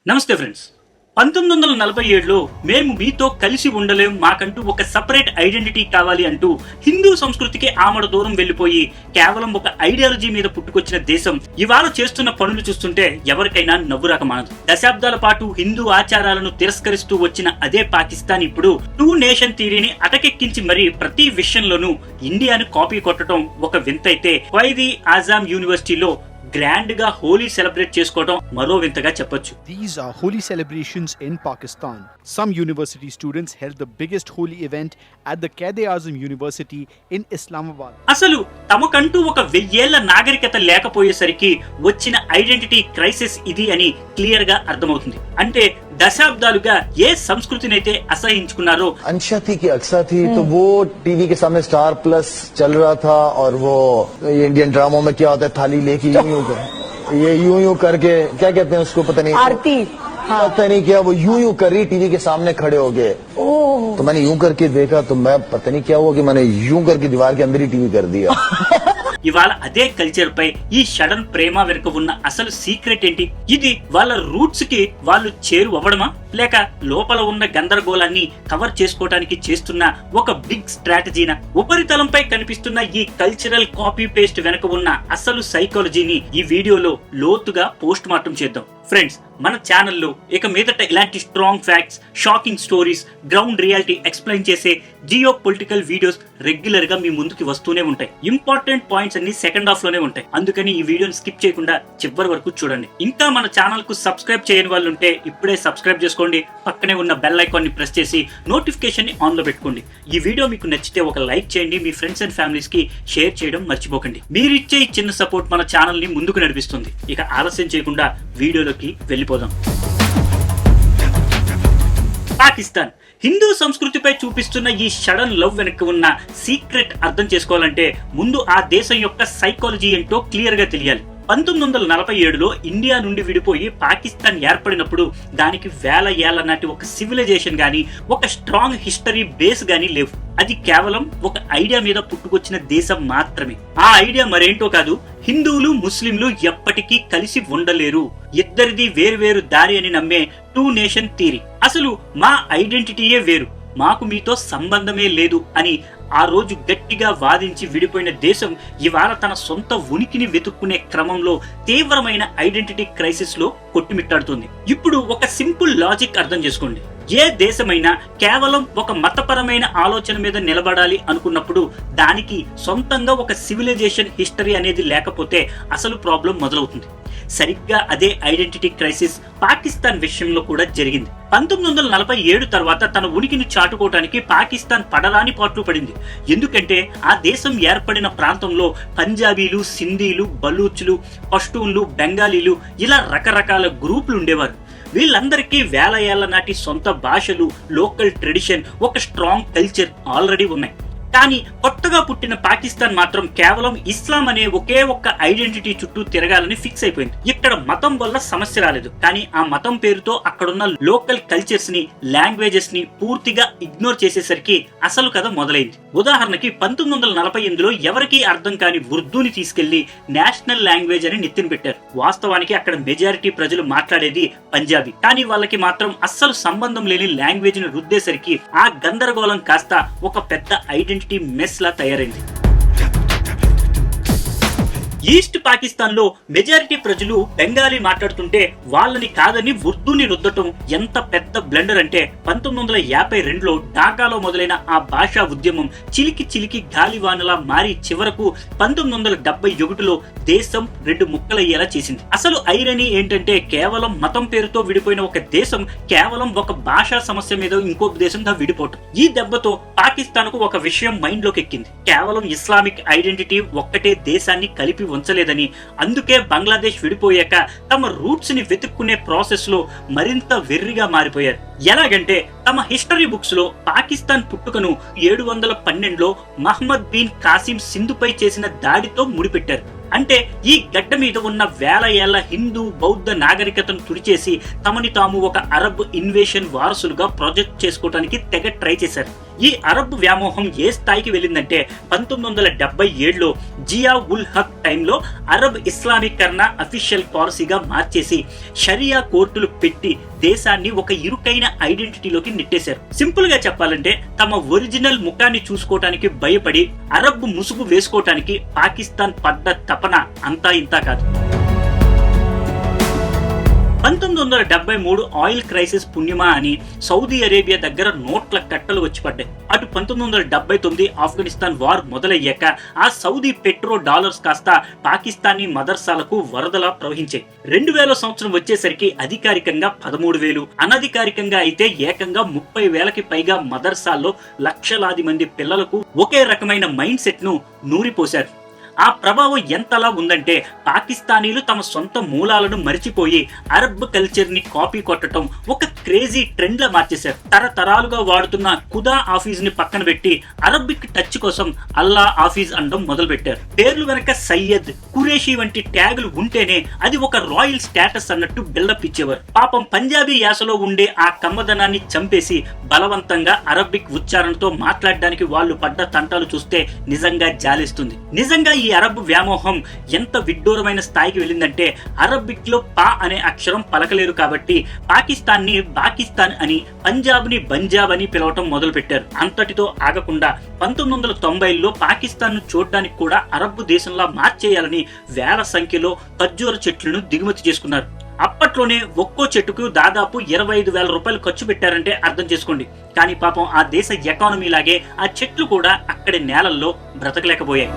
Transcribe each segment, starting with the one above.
నమస్తే ఫ్రెండ్స్. 1947లో మేము మీతో కలిసి ఉండలేం, మాకంటూ ఒక సపరేట్ ఐడెంటిటీ కావాలి అంటూ హిందూ సంస్కృతికి ఆమడ దూరం వెళ్లిపోయి కేవలం ఒక ఐడియాలజీ మీద పుట్టుకొచ్చిన దేశం ఇవాళ చేస్తున్న పనులు చూస్తుంటే ఎవరికైనా నవ్వురాక మానదు. దశాబ్దాల పాటు హిందూ ఆచారాలను తిరస్కరిస్తూ వచ్చిన అదే పాకిస్తాన్ ఇప్పుడు టూ నేషన్ థియరీని అటకెక్కించి మరీ ప్రతి విషయంలోనూ ఇండియాను కాపీ కొట్టడం ఒక వింతైతే క్వైదీ ఆజాం యూనివర్సిటీలో గ్రాండ్ గా హోలీ సెలబ్రేట్ చేసుకోవడం మరో వింతగా చెప్పొచ్చు. These are holy celebrations in Pakistan. Some university students held the biggest holy event at the Quaid-e-Azam University in Islamabad. అసలు తమకంటూ ఒక 1000 ఏళ్ల నాగరికత లేకపోయేసరికి వచ్చిన ఐడెంటిటీ క్రైసిస్ ఇది అని క్లియర్ గా అర్థమవుతుంది. అంటే దశాబ్దాలుగా ఏ సంస్కృతినైతే అసహించుకున్నారో अंशा थी कि अक्सा थी तो वो टीवी के सामने स्टार प्लस चल रहा था और वो इंडियन ड्रामों में क्या होता है थाली लेके यूं यूं करके क्या कहते हैं उसको पता नहीं आरती पता नहीं क्या वो यूं कर रही टीवी के सामने खड़े हो गए तो मैंने यूं करके देखा तो मैं पता नहीं क्या हुआ कि मैंने यूं करके दीवार के अंदर ही टीवी कर दिया. ఇవాళ అదే కల్చర్ పై ఈ సడన్ ప్రేమ వెనుక ఉన్న అసలు సీక్రెట్ ఏంటి? ఇది వాళ్ళ రూట్స్ కి వాళ్ళు చేరువవ్వడమా, లేక లోపల ఉన్న గందరగోళాన్ని కవర్ చేసుకోవడానికి చేస్తున్న ఒక బిగ్ స్ట్రాటజీనా? ఉపరితలంపై కనిపిస్తున్న ఈ కల్చరల్ కాపీ పేస్ట్ వెనుక ఉన్న అసలు సైకాలజీని ఈ వీడియోలో లోతుగా పోస్ట్ మార్టం చేద్దాం. ఫ్రెండ్స్, మన ఛానల్లో ఇక మీదట ఇలాంటి strong facts, shocking stories, ground reality explain చేసే జియో పొలిటికల్ వీడియోస్ రెగ్యులర్ గా మీ ముందుకి వస్తూనే ఉంటాయి. ఇంపార్టెంట్ పాయింట్స్ అన్ని సెకండ్ హాఫ్ లోనే ఉంటాయి. అందుకని ఈ వీడియోని స్కిప్ చేయకుండా చివరి వరకు చూడండి. ఇంకా మన ఛానల్ కు సబ్స్క్రైబ్ చేయని వాళ్ళు ఉంటే ఇప్పుడే సబ్స్క్రైబ్ చేసుకోండి. పక్కనే ఉన్న బెల్ ఐకాన్ ని ప్రెస్ చేసి నోటిఫికేషన్ ని ఆన్ లో పెట్టుకోండి. ఈ వీడియో మీకు నచ్చితే ఒక లైక్ చేయండి. మీ ఫ్రెండ్స్ అండ్ ఫ్యామిలీస్ కి షేర్ చేయడం మర్చిపోకండి. మీరిచ్చే ఈ చిన్న సపోర్ట్ మన ఛానల్ ని ముందుకు నడిపిస్తుంది. ఇక ఆలస్యం చేయకుండా వీడియోలోకి వెళ్ళిపోదాం. పాకిస్తాన్ హిందూ సంస్కృతిపై చూపిస్తున్న ఈ సడన్ లవ్ వెనక్కి ఉన్న సీక్రెట్ అర్థం చేసుకోవాలంటే ముందు ఆ దేశం యొక్క సైకాలజీ ఏంటో క్లియర్ గా తెలియాలి. 1947లో ఇండియా నుండి విడిపోయి పాకిస్తాన్ ఏర్పడినప్పుడు దానికి 1000 ఏళ్ల నాటి ఒక సివిలైజేషన్ గానీ, ఒక స్ట్రాంగ్ హిస్టరీ బేస్ గానీ లేవు. అది కేవలం ఒక ఐడియా మీద పుట్టుకొచ్చిన దేశం మాత్రమే. ఆ ఐడియా మరేంటో కాదు, హిందువులు ముస్లింలు ఎప్పటికీ కలిసి ఉండలేరు, ఇద్దరిది వేరు దారి అని నమ్మే టూ నేషన్ థియరీ. అసలు మా ఐడెంటిటీయే వేరు, మాకు మీతో సంబంధమే లేదు అని ఆ రోజు గట్టిగా వాదించి విడిపోయిన దేశం ఇవాళ తన సొంత ఉనికిని వెతుక్కునే క్రమంలో తీవ్రమైన ఐడెంటిటీ క్రైసిస్ లో కొట్టుమిట్టాడుతుంది. ఇప్పుడు ఒక సింపుల్ లాజిక్ అర్థం చేసుకోండి. ఏ దేశమైనా కేవలం ఒక మతపరమైన ఆలోచన మీద నిలబడాలి అనుకున్నప్పుడు దానికి సొంతంగా ఒక సివిలైజేషన్ హిస్టరీ అనేది లేకపోతే అసలు ప్రాబ్లం మొదలవుతుంది. సరిగ్గా అదే ఐడెంటిటీ క్రైసిస్ పాకిస్తాన్ విషయంలో కూడా జరిగింది. 1947 తర్వాత తన ఉనికిని చాటుకోవడానికి పాకిస్తాన్ పడరాని పాట్లు పడింది. ఎందుకంటే ఆ దేశం ఏర్పడిన ప్రాంతంలో పంజాబీలు, సింధీలు, బలూచ్లు, పష్తూన్లు, బెంగాలీలు ఇలా రకరకాల గ్రూపులు ఉండేవారు. వీళ్ళందరికీ 1000 ఏళ్ల నాటి సొంత భాషలు, లోకల్ ట్రెడిషన్, ఒక స్ట్రాంగ్ కల్చర్ ఆల్రెడీ ఉన్నాయి. కానీ కొత్తగా పుట్టిన పాకిస్తాన్ మాత్రం కేవలం ఇస్లాం అనే ఒకే ఒక్క ఐడెంటిటీ చుట్టూ తిరగాలని ఫిక్స్ అయిపోయింది. ఇక్కడ మతం వల్ల సమస్య రాలేదు, కానీ ఆ మతం పేరుతో అక్కడున్న లోకల్ కల్చర్స్ ని, లాంగ్వేజెస్ ని పూర్తిగా ఇగ్నోర్ చేసేసరికి అసలు కథ మొదలైంది. ఉదాహరణకి 1948లో ఎవరికీ అర్థం కాని ఉర్దూని తీసుకెళ్లి నేషనల్ లాంగ్వేజ్ అని నెత్తిన పెట్టారు. వాస్తవానికి అక్కడ మెజారిటీ ప్రజలు మాట్లాడేది పంజాబీ, కానీ వాళ్ళకి మాత్రం అస్సలు సంబంధం లేని లాంగ్వేజ్ ని రుద్దేసరికి ఆ గందరగోళం కాస్త ఒక పెద్ద ఐడెంటిటీ మెస్ లా తయారైంది. ఈస్ట్ పాకిస్తాన్ లో మెజారిటీ ప్రజలు బెంగాలీ మాట్లాడుతుంటే వాళ్ళని కాదని ఉర్దూని రుద్దటం ఎంత పెద్ద బ్లండర్ అంటే 1952లో ఢాకాలో మొదలైన ఆ భాషా ఉద్యమం చిలికి గాలివానలా మారి చివరకు 1971లో దేశం 2 ముక్కలయ్యేలా చేసింది. అసలు ఐరనీ ఏంటంటే కేవలం మతం పేరుతో విడిపోయిన ఒక దేశం కేవలం ఒక భాషా సమస్య మీద ఇంకో దేశంగా విడిపోవటం. ఈ దెబ్బతో పాకిస్తాన్ కు ఒక విషయం మైండ్ లోకి ఎక్కింది. కేవలం ఇస్లామిక్ ఐడెంటిటీ ఒక్కటే దేశాన్ని కలిపి ఉంచలేదని, అందుకే బంగ్లాదేశ్ విడిపోయాక తమ రూట్స్ ని వెతుక్కునే ప్రాసెస్ లో మరింత వెర్రిగా మారిపోయారు. ఎలాగంటే తమ హిస్టరీ బుక్స్ లో పాకిస్తాన్ పుట్టుకను 712లో మహమ్మద్ బిన్ కాసిం సింధుపై చేసిన దాడితో ముడిపెట్టారు. అంటే ఈ గడ్డ మీద ఉన్న 1000 ఏళ్ల హిందూ బౌద్ధ నాగరికతను తుడిచేసి తమని తాము ఒక అరబ్ ఇన్వేషన్ వారసులుగా ప్రొజెక్ట్ చేసుకోవడానికి తెగ ట్రై చేశారు. ఈ అరబ్ వ్యామోహం ఏ స్థాయికి వెళ్ళిందంటే 1977లో జియా ఉల్ హక్ టైంలో అరబ్ ఇస్లామీకరణ అఫీషియల్ పాలసీగా మార్చేసి షరియా కోర్టులు పెట్టి దేశాన్ని ఒక ఇరుకైన ఐడెంటిటీలోకి నెట్టేశారు. సింపుల్ గా చెప్పాలంటే తమ ఒరిజినల్ ముఖాన్ని చూసుకోవటానికి భయపడి అరబ్ ముసుగు వేసుకోవటానికి పాకిస్తాన్ పడ్డ తపన అంతా ఇంతా కాదు. 1973 ఆయిల్ క్రైసిస్ పుణ్యమా అని సౌదీ అరేబియా దగ్గర నోట్ల కట్టలు వచ్చి పడ్డాయి. అటు 1979 ఆఫ్ఘనిస్తాన్ వార్ మొదలయ్యాక ఆ సౌదీ పెట్రో డాలర్స్ కాస్త పాకిస్తానీ మదర్సాలకు వరదలా ప్రవహించాయి. 2000 సంవత్సరం వచ్చేసరికి అధికారికంగా 13,000, అనధికారికంగా అయితే ఏకంగా 30,000కి పైగా మదర్సాల్లో లక్షలాది మంది పిల్లలకు ఒకే రకమైన మైండ్ సెట్ ను నూరిపోశారు. ఆ ప్రభావం ఎంతలా ఉందంటే పాకిస్తానీలు తమ సొంత మూలాలను మరిచిపోయి అరబ్ కల్చర్ ని కాపీ కొట్టడం ఒక క్రేజీ ట్రెండ్ లా మార్చేశారు. తరతరాలుగా వాడుతున్న ఖుదా ఆఫీజ్ ని పక్కన పెట్టి అరబిక్ టచ్ కోసం అల్లా ఆఫీజ్ అనడం మొదలు పెట్టారు. పేర్లు వెనక సయ్యద్, కురేషి వంటి ట్యాగులు ఉంటేనే అది ఒక రాయల్ స్టేటస్ అన్నట్టు బిల్డప్ ఇచ్చేవారు. పాపం పంజాబీ యాసలో ఉండే ఆ కమ్మదనాన్ని చంపేసి బలవంతంగా అరబిక్ ఉచ్చారణతో మాట్లాడడానికి వాళ్ళు పడ్డ తంటాలు చూస్తే నిజంగా జాలేస్తుంది. నిజంగా ఈ అరబ్ వ్యామోహం ఎంత విడ్డూరమైన స్థాయికి వెళ్ళిందంటే అరబిక్ లో పా అనే అక్షరం పలకలేరు కాబట్టి పాకిస్తాన్ ని పాకిస్తాన్ అని, పంజాబ్ ని పంజాబ్ అని పిలవటం మొదలు పెట్టారు. అంతటితో ఆగకుండా 1990లో పాకిస్తాన్ ను చూడడానికి కూడా అరబ్ దేశంలా మార్చేయాలని వేల సంఖ్యలో ఖర్జూర చెట్లను దిగుమతి చేసుకున్నారు. అప్పట్లోనే ఒక్కో చెట్టుకు దాదాపు 25,000 రూపాయలు ఖర్చు పెట్టారంటే అర్థం చేసుకోండి. కానీ పాపం ఆ దేశ ఎకానమీ లాగే ఆ చెట్లు కూడా అక్కడి నేలల్లో బ్రతకలేకపోయాయి.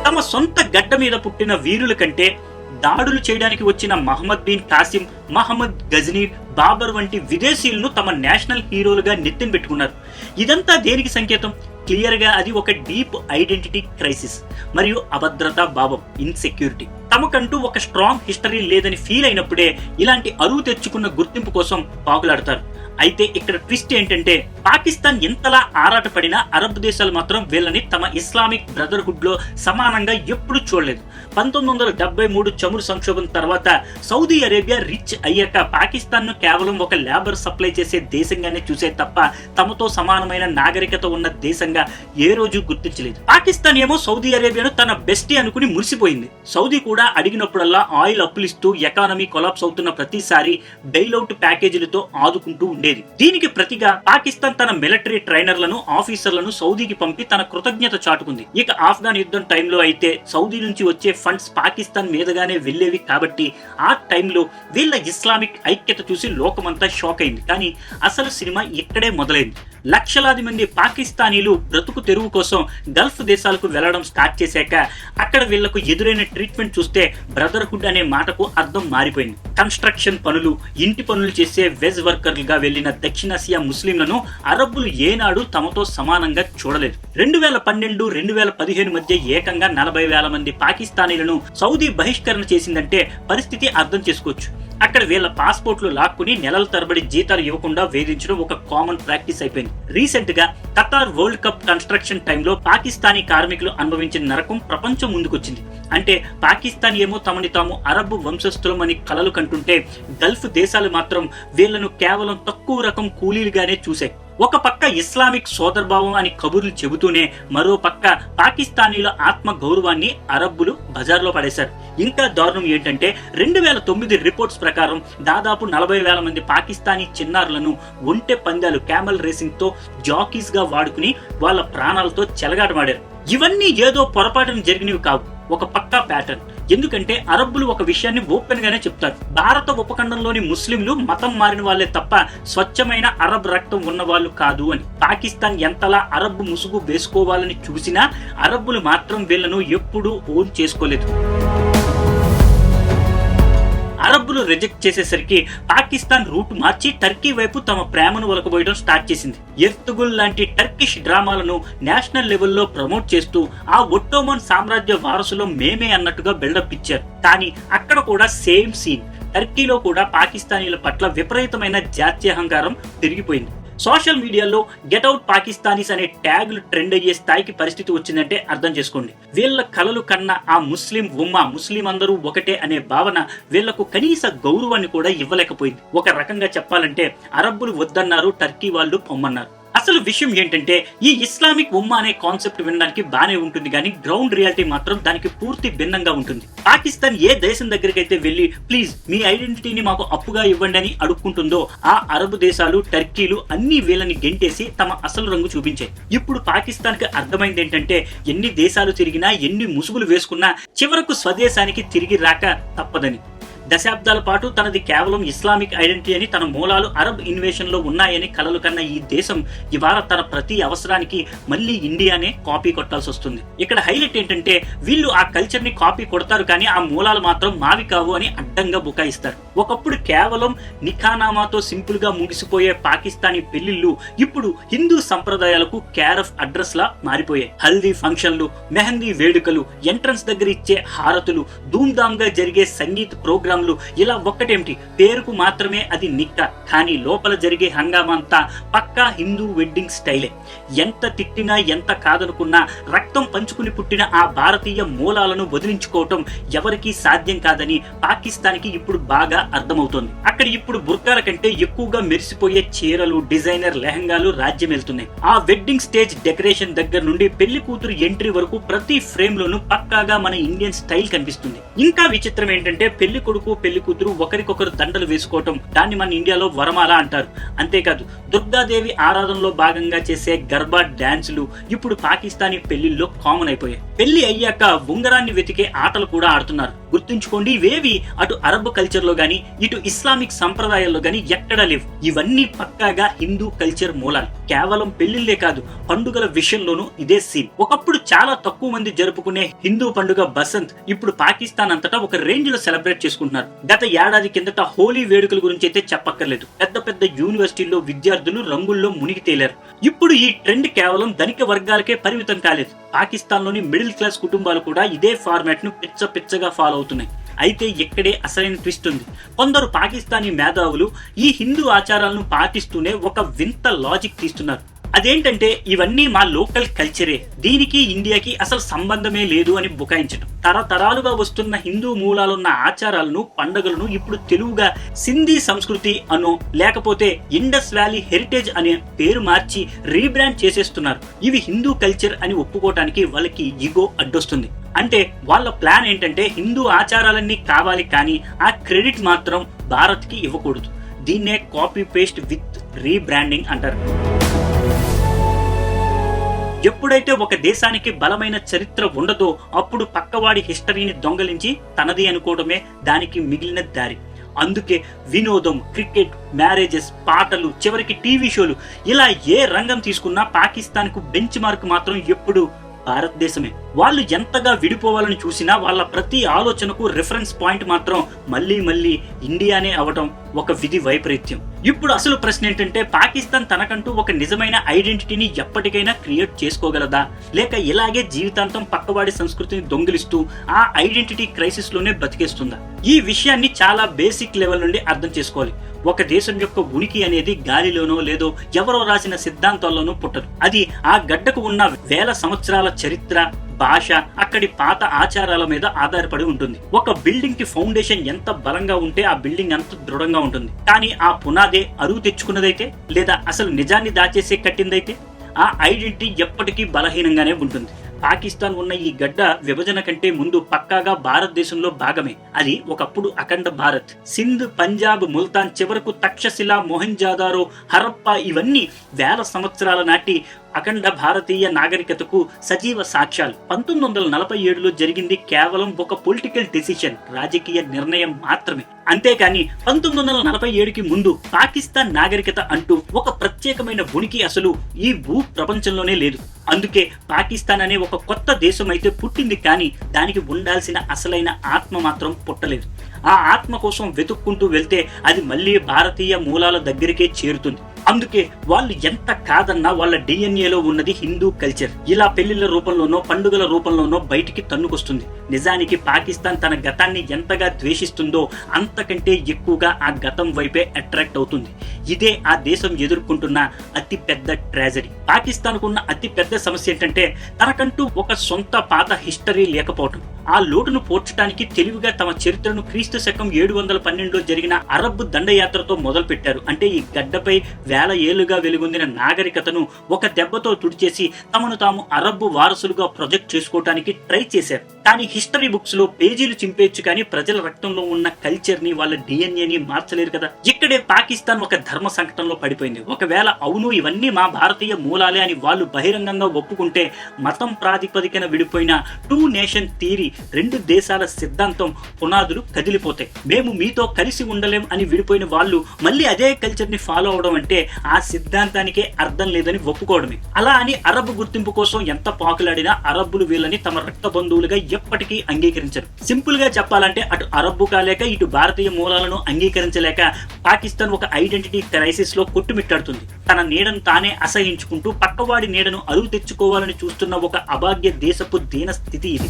తమ సొంత గడ్డ మీద పుట్టిన వీరుల కంటే దాడులు చేయడానికి వచ్చిన మహమ్మద్ బిన్ కాసిం, మహమ్మద్ గజనీ, బాబర్ వంటి విదేశీయులను తమ నేషనల్ హీరోలుగా నెత్తిన పెట్టుకున్నారు. ఇదంతా దేనికి సంకేతం? క్లియర్ గా అది ఒక డీప్ ఐడెంటిటీ క్రైసిస్ మరియు అభద్రతా భావం, ఇన్సెక్యూరిటీ. తమకంటూ ఒక స్ట్రాంగ్ హిస్టరీ లేదని ఫీల్ అయినప్పుడే ఇలాంటి అరువు తెచ్చుకున్న గుర్తింపు కోసం పాకులాడతారు. అయితే ఇక్కడ ట్విస్ట్ ఏంటంటే పాకిస్తాన్ ఎంతలా ఆరాటపడినా అరబ్ దేశాలు మాత్రం వీళ్ళని తమ ఇస్లామిక్ బ్రదర్హుడ్ లో సమానంగా ఎప్పుడు చూడలేదు. 1973 చమురు సంక్షోభం తర్వాత సౌదీ అరేబియా రిచ్ అయ్యాక పాకిస్తాన్ ను కేవలం ఒక లేబర్ సప్లై చేసే దేశంగానే చూసే తప్ప తమతో సమానమైన నాగరికత ఉన్న దేశంగా ఏ రోజు గుర్తించలేదు. పాకిస్తాన్ ఏమో సౌదీ అరేబియాను తన బెస్టీ అనుకుని మురిసిపోయింది. సౌదీ కూడా అడిగినప్పుడల్లా ఆయిల్ అప్పులిస్తూ ఎకానమీ కొలాప్స్ అవుతున్న ప్రతిసారి బెయిల్అవుట్ ప్యాకేజీలతో ఆదుకుంటూ ఉండేది. దీనికి ప్రతిగా పాకిస్తాన్ తన మిలిటరీ ట్రైనర్లను, ఆఫీసర్లను సౌదీకి పంపి తన కృతజ్ఞత చాటుకుంది. ఇక ఆఫ్ఘన్ యుద్ధం టైంలో అయితే సౌదీ నుంచి వచ్చే ఫండ్స్ పాకిస్తాన్ మీదుగానే వెళ్లేవి కాబట్టి ఆ టైంలో వీళ్ళ ఇస్లామిక్ ఐక్యత చూసి లోకమంతా షాక్ అయింది. కానీ అసలు సినిమా ఇక్కడే మొదలైంది. లక్షలాది మంది పాకిస్తానీలు బ్రతుకు తెరువు కోసం గల్ఫ్ దేశాలకు వెళ్లడం స్టార్ట్ చేశాక అక్కడ వీళ్లకు ఎదురైన ట్రీట్మెంట్ చూస్తే బ్రదర్హుడ్ అనే మాటకు అర్థం మారిపోయింది. కన్స్ట్రక్షన్ పనులు, ఇంటి పనులు చేసే వెజ్ వర్కర్లుగా వెళ్లిన దక్షిణాసియా ముస్లింలను అరబ్బులు ఏనాడు తమతో సమానంగా చూడలేదు. 2012, 2015 మధ్య ఏకంగా 40,000 మంది పాకిస్తానీలను సౌదీ బహిష్కరణ చేసిందంటే పరిస్థితి అర్థం చేసుకోవచ్చు. అక్కడ వీళ్ళ పాస్పోర్ట్లు లాక్కుని నెలల తరబడి జీతాలు ఇవ్వకుండా వేధించడం ఒక కామన్ ప్రాక్టీస్ అయిపోయింది. రీసెంట్ గా ఖతార్ వరల్డ్ కప్ కన్స్ట్రక్షన్ టైంలో పాకిస్తానీ కార్మికులు అనుభవించిన నరకం ప్రపంచం ముందుకొచ్చింది. అంటే పాకిస్తాన్ ఏమో తమని తాము అరబ్ వంశస్థులమని కలలు కంటుంటే గల్ఫ్ దేశాలు మాత్రం వీళ్లను కేవలం తక్కువ రకం కూలీలుగానే చూశాయి. ఒక పక్క ఇస్లామిక్ సోదరభావం అని కబుర్లు చెబుతూనే మరో పక్క పాకిస్తానీల ఆత్మ గౌరవాన్ని అరబ్బులు బజార్లో పడేశారు. ఇంకా దారుణం ఏంటంటే 2009 రిపోర్ట్స్ ప్రకారం దాదాపు 40,000 మంది పాకిస్తానీ చిన్నారులను ఒంటె పందాలు, క్యామల్ రేసింగ్ తో జాకీస్ గా వాడుకుని వాళ్ళ ప్రాణాలతో చెలగాటమాడారు. ఇవన్నీ ఏదో పొరపాటున జరిగినవి కావు, ఒక పక్కా ప్యాటర్న్. ఎందుకంటే అరబ్బులు ఒక విషయాన్ని ఓపెన్ గానే చెప్తారు. భారత ఉపఖండంలోని ముస్లింలు మతం మారిన వాళ్లే తప్ప స్వచ్ఛమైన అరబ్ రక్తం ఉన్న వాళ్ళు కాదు అని. పాకిస్తాన్ ఎంతలా అరబ్ ముసుగు వేసుకోవాలని చూసినా అరబ్బులు మాత్రం వీళ్లను ఎప్పుడూ ఓన్ చేసుకోలేదు. అరబ్బులు రిజెక్ట్ చేసేసరికి పాకిస్తాన్ రూట్ మార్చి టర్కీ వైపు తమ ప్రేమను ఒలకబోయడం స్టార్ట్ చేసింది. ఎర్తుగుల్ లాంటి టర్కిష్ డ్రామాలను నేషనల్ లెవెల్లో ప్రమోట్ చేస్తూ ఆ ఒట్టోమన్ సామ్రాజ్య వారసులో మేమే అన్నట్టుగా బిల్డప్ ఇచ్చారు. కానీ అక్కడ కూడా సేమ్ సీన్. టర్కీలో కూడా పాకిస్తానీల పట్ల విపరీతమైన జాత్యహంకారం పెరిగిపోయింది. సోషల్ మీడియాలో గెట్అవుట్ పాకిస్తానీస్ అనే ట్యాగులు ట్రెండ్ అయ్యే స్థాయికి పరిస్థితి వచ్చిందంటే అర్థం చేసుకోండి. వీళ్ళ కలలు కన్నా ఆ ముస్లిం ముస్లిం అందరూ ఒకటే అనే భావన వీళ్లకు కనీస గౌరవాన్ని కూడా ఇవ్వలేకపోయింది. ఒక రకంగా చెప్పాలంటే అరబ్బులు వద్దన్నారు, టర్కీ వాళ్ళు పొమ్మన్నారు. అసలు విషయం ఏంటంటే ఈ ఇస్లామిక్ ఉమ్మా అనే కాన్సెప్ట్ వినడానికి బానే ఉంటుంది కానీ గ్రౌండ్ రియాలిటీ మాత్రం దానికి పూర్తి భిన్నంగా ఉంటుంది. పాకిస్తాన్ ఏ దేశం దగ్గరికి అయితే వెళ్లి ప్లీజ్ మీ ఐడెంటిటీని మాకు అప్పుగా ఇవ్వండి అని అడుక్కుంటుందో ఆ అరబ్ దేశాలు, టర్కీలు అన్ని వీళ్ళని గెంటేసి తమ అసలు రంగు చూపించాయి. ఇప్పుడు పాకిస్తాన్ కి అర్థమైంది ఏంటంటే ఎన్ని దేశాలు తిరిగినా, ఎన్ని ముసుగులు వేసుకున్నా చివరకు స్వదేశానికి తిరిగి రాక తప్పదని. దశాబ్దాల పాటు తనది కేవలం ఇస్లామిక్ ఐడెంటిటీ అని, తన మూలాలు అరబ్ ఇన్వేషన్ లో ఉన్నాయని కలలు కన్న ఈ దేశం ఇవాళ తన ప్రతి అవసరానికి మళ్ళీ ఇండియానే కాపీ కొట్టాల్సి వస్తుంది. ఇక్కడ హైలైట్ ఏంటంటే వీళ్ళు ఆ కల్చర్ ని కాపీ కొడతారు కానీ ఆ మూలాలు మాత్రం మావి కావు అని అడ్డంగా బుకాయిస్తారు. ఒకప్పుడు కేవలం నిఖానామాతో సింపుల్ గా ముగిసిపోయే పాకిస్తానీ పెళ్లిళ్లు ఇప్పుడు హిందూ సంప్రదాయాలకు కేర్ ఆఫ్ అడ్రస్ లా మారిపోయాయి. హల్దీ ఫంక్షన్లు, మెహందీ వేడుకలు, ఎంట్రన్స్ దగ్గర ఇచ్చే హారతులు, ధూమ్ధామ్ గా జరిగే సంగీత్ ప్రోగ్రామ్ ఇలా ఒక్కటేమిటి పేరుకు మాత్రమే అది నిక్కా, కానీ లోపల జరిగే హంగామంతా పక్కా హిందూ వెడ్డింగ్ స్టైలే. ఎంత తిట్టినా ఎంత కాదనుకున్నా రక్తం పంచుకుని పుట్టిన ఆ భారతీయ మూలాలను వదిలించుకోవటం ఎవరికీ సాధ్యం కాదని పాకిస్తాన్కి ఇప్పుడు బాగా అర్థమవుతోంది. అక్కడ ఇప్పుడు బుర్కాల కంటే ఎక్కువగా మెరిసిపోయే చీరలు, డిజైనర్ లెహంగాలు రాజ్యం వెళ్తున్నాయి. ఆ వెడ్డింగ్ స్టేజ్ డెకరేషన్ దగ్గర నుండి పెళ్లి కూతురు ఎంట్రీ వరకు ప్రతి ఫ్రేమ్ లోనూ పక్కాగా మన ఇండియన్ స్టైల్ కనిపిస్తుంది. ఇంకా విచిత్రం ఏంటంటే పెళ్లి కొడుకు, పెళ్లి కూతురు ఒకరికొకరు దండలు వేసుకోవటం, దాన్ని మన ఇండియాలో వరమాల అంటారు. అంతేకాదు దుర్గాదేవి ఆరాధనలో భాగంగా చేసే గర్బా డాన్సులు ఇప్పుడు పాకిస్తానీ పెళ్లిల్లో కామన్ అయిపోయాయి. పెళ్లి అయ్యాక ఉంగరాన్ని వెతికే ఆటలు కూడా ఆడుతున్నారు. గుర్తుంచుకోండి, ఇవేవి అటు అరబ్ కల్చర్ లో గానీ ఇటు ఇస్లామిక్ సంప్రదాయాల్లో గానీ ఎక్కడా లేవు. ఇవన్నీ పక్కాగా హిందూ కల్చర్ మూలాలు. కేవలం పెళ్లిళ్లే కాదు, పండుగల విషయంలోనూ ఇదే సీన్. ఒకప్పుడు చాలా తక్కువ మంది జరుపుకునే హిందూ పండుగ బసంత్ ఇప్పుడు పాకిస్తాన్ అంతటా ఒక రేంజ్ లో సెలబ్రేట్ చేసుకుంటున్నారు. గత ఏడాది కిందట హోలీ వేడుకల గురించి అయితే చెప్పక్కర్లేదు. పెద్ద పెద్ద యూనివర్సిటీల్లో విద్యార్థులు రంగుల్లో మునిగి తేలారు. ఇప్పుడు ఈ ట్రెండ్ కేవలం ధనిక వర్గాలకే పరిమితం కాలేదు. పాకిస్తాన్ లోని మిడిల్ క్లాస్ కుటుంబాలు కూడా ఇదే ఫార్మాట్ ను పిచ్చగా ఫాలో అవుతున్నాయి. అయితే ఇక్కడే అసలైన ట్విస్ట్ ఉంది. కొందరు పాకిస్తానీ మేధావులు ఈ హిందూ ఆచారాలను పాటిస్తూనే ఒక వింత లాజిక్ తీస్తున్నారు. అదేంటంటే ఇవన్నీ మా లోకల్ కల్చరే, దీనికి ఇండియాకి అసలు సంబంధమే లేదు అని బుకాయించడం. తరతరాలుగా వస్తున్న హిందూ మూలాలున్న ఆచారాలను, పండుగలను ఇప్పుడు తెలుగుగా సింధీ సంస్కృతి అనో లేకపోతే ఇండస్ వ్యాలీ హెరిటేజ్ అనే పేరు మార్చి రీబ్రాండ్ చేసేస్తున్నారు. ఇవి హిందూ కల్చర్ అని ఒప్పుకోవటానికి వాళ్ళకి ఈగో అడ్డొస్తుంది. అంటే వాళ్ళ ప్లాన్ ఏంటంటే హిందూ ఆచారాలన్నీ కావాలి కానీ ఆ క్రెడిట్ మాత్రం భారత్ కి ఇవ్వకూడదు. దీన్నే కాపీ పేస్ట్ విత్ రీబ్రాండింగ్ అంటారు. ఎప్పుడైతే ఒక దేశానికి బలమైన చరిత్ర ఉండదో అప్పుడు పక్కవాడి హిస్టరీని దొంగలించి తనది అనుకోవడమే దానికి మిగిలిన దారి. అందుకే వినోదం, క్రికెట్, మ్యారేజెస్, పాటలు, చివరికి టీవీ షోలు ఇలా ఏ రంగం తీసుకున్నా పాకిస్తాన్ కు బెంచ్ మార్క్ మాత్రం ఎప్పుడు భారతదేశమే. వాళ్ళు ఎంతగా విడిపోవాలని చూసినా వాళ్ళ ప్రతి ఆలోచనకు రిఫరెన్స్ పాయింట్ మాత్రం మళ్ళీ ఇండియానే అవడం ఒక విధి వైపరీత్యం. ఇప్పుడు అసలు ప్రశ్న ఏంటంటే పాకిస్తాన్ తనకంటూ ఒక నిజమైన ఐడెంటిటీని ఎప్పటికైనా క్రియేట్ చేసుకోగలదా, లేక ఇలాగే జీవితాంతం పక్కవాడి సంస్కృతిని దొంగిలిస్తూ ఆ ఐడెంటిటీ క్రైసిస్ లోనే బతికేస్తుందా? ఈ విషయాన్ని చాలా బేసిక్ లెవెల్ నుండి అర్థం చేసుకోవాలి. ఒక దేశం యొక్క ఉనికి అనేది గాలిలోనో లేదో ఎవరో రాసిన సిద్ధాంతాల్లోనో పుట్టదు. అది ఆ గడ్డకు ఉన్న వేల సంవత్సరాల చరిత్ర, భాష, అక్కడి పాత ఆచారాల మీద ఆధారపడి ఉంటుంది. ఒక బిల్డింగ్ కి ఫౌండేషన్ ఎంత బలంగా ఉంటే ఆ బిల్డింగ్ అంత దృఢంగా ఉంటుంది. కానీ ఆ పునాదే అరువు తెచ్చుకున్నదైతే లేదా అసలు నిజాన్ని దాచేసే కట్టిందైతే ఆ ఐడెంటిటీ ఎప్పటికీ బలహీనంగానే ఉంటుంది. పాకిస్తాన్ ఉన్న ఈ గడ్డ విభజన కంటే ముందు పక్కాగా భారతదేశంలో భాగమే. అది ఒకప్పుడు అఖండ భారత్. సింధ్, పంజాబ్, ముల్తాన్, చివరకు తక్షశిల, మొహంజాదారో, హరప్పా ఇవన్నీ వేల సంవత్సరాల నాటి అఖండ భారతీయ నాగరికతకు సజీవ సాక్ష్యాలు. 1947లో జరిగింది కేవలం ఒక పొలిటికల్ డెసిషన్, రాజకీయ నిర్ణయం మాత్రమే. అంతేకాని 1947కి ముందు పాకిస్తాన్ నాగరికత అంటూ ఒక ప్రత్యేకమైన ఉనికి అసలు ఈ భూ ప్రపంచంలోనే లేదు. అందుకే పాకిస్తాన్ అనే ఒక కొత్త దేశం అయితే పుట్టింది, కానీ దానికి ఉండాల్సిన అసలైన ఆత్మ మాత్రం పుట్టలేదు. ఆ ఆత్మ కోసం వెతుక్కుంటూ వెళ్తే అది మళ్ళీ భారతీయ మూలాల దగ్గరికే చేరుతుంది. అందుకే వాళ్ళు ఎంత కాదన్నా వాళ్ళ డిఎన్ఏలో ఉన్నది హిందూ కల్చర్ ఇలా పెళ్లిళ్ల రూపంలోనో పండుగల రూపంలోనో బయటికి తన్నుకొస్తుంది. నిజానికి పాకిస్తాన్ తన గతాన్ని ఎంతగా ద్వేషిస్తుందో అంతకంటే ఎక్కువగా ఆ గతం వైపే అట్రాక్ట్ అవుతుంది. ఇదే ఆ దేశం ఎదుర్కొంటున్న అతి పెద్ద ట్రాజడీ. పాకిస్తాన్ కున్న అతి పెద్ద సమస్య ఏంటంటే తనకంటూ ఒక సొంత పాత హిస్టరీ లేకపోవటం. ఆ లోటును పోడ్చడానికి తెలివిగా తమ చరిత్రను క్రీస్తు శకం 712లో జరిగిన అరబ్ దండయాత్రతో మొదలు పెట్టారు. అంటే ఈ గడ్డపై వేల ఏళ్లుగా వెలుగొందిన నాగరికతను ఒక దెబ్బతో తుడిచేసి తమను తాము అరబ్ వారసులుగా ప్రొజెక్ట్ చేసుకోవడానికి ట్రై చేశారు. కానీ హిస్టరీ బుక్స్ లో పేజీలు చింపేయచ్చు కానీ ప్రజల రక్తంలో ఉన్న కల్చర్ ని వాళ్ళ డిఎన్ఏని మార్చలేరు కదా. ఇక్కడే పాకిస్తాన్ ఒక ధర్మ సంకటంలో పడిపోయింది. ఒకవేళ అవును ఇవన్నీ మా భారతీయ మూలాలే అని వాళ్ళు బహిరంగంగా ఒప్పుకుంటే మతం ప్రాతిపదికన విడిపోయిన 2 నేషన్ థియరీ, 2 దేశాల సిద్ధాంతం పునాదులు కదిలిపోతాయి. మేము మీతో కలిసి ఉండలేం అని విడిపోయిన వాళ్ళు మళ్ళీ అదే కల్చర్ ని ఫాలో అవడం అంటే ఆ సిద్ధాంతానికే అర్థం లేదని ఒప్పుకోవడమే. అలా అని అరబ్ గుర్తింపు కోసం ఎంత పాకులాడినా అరబ్బులు వీళ్ళని తమ రక్త బంధువులుగా ఎప్పటికీ అంగీకరించరు. సింపుల్ గా చెప్పాలంటే అటు అరబ్బు కాలేక ఇటు భారతీయ మూలాలను అంగీకరించలేక పాకిస్తాన్ ఒక ఐడెంటిటీ క్రైసిస్ లో కొట్టుమిట్టాడుతుంది. తన నీడను తానే అసహించుకుంటూ పక్కవాడి నీడను అరువు తెచ్చుకోవాలని చూస్తున్న ఒక అభాగ్య దేశపు దీన స్థితి ఇది.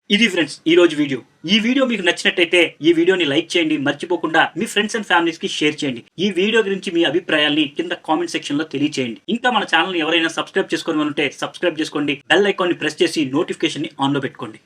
ఇది ఫ్రెండ్స్ ఈ రోజు వీడియో. ఈ వీడియో మీకు నచ్చినట్టయితే ఈ వీడియోని లైక్ చేయండి, మర్చిపోకుండా మీ ఫ్రెండ్స్ అండ్ ఫ్యామిలీస్ కి షేర్ చేయండి. ఈ వీడియో గురించి మీ అభిప్రాయాల్ని కింద కామెంట్ సెక్షన్ లో తెలియచేయండి. ఇంకా మన ఛానల్ ని ఎవరైనా సబ్స్క్రైబ్ చేసుకోవాలంటే సబ్స్క్రైబ్ చేసుకోండి, బెల్ ఐకాన్ ని ప్రెస్ చేసి నోటిఫికేషన్ ని ఆన్ లో పెట్టుకోండి.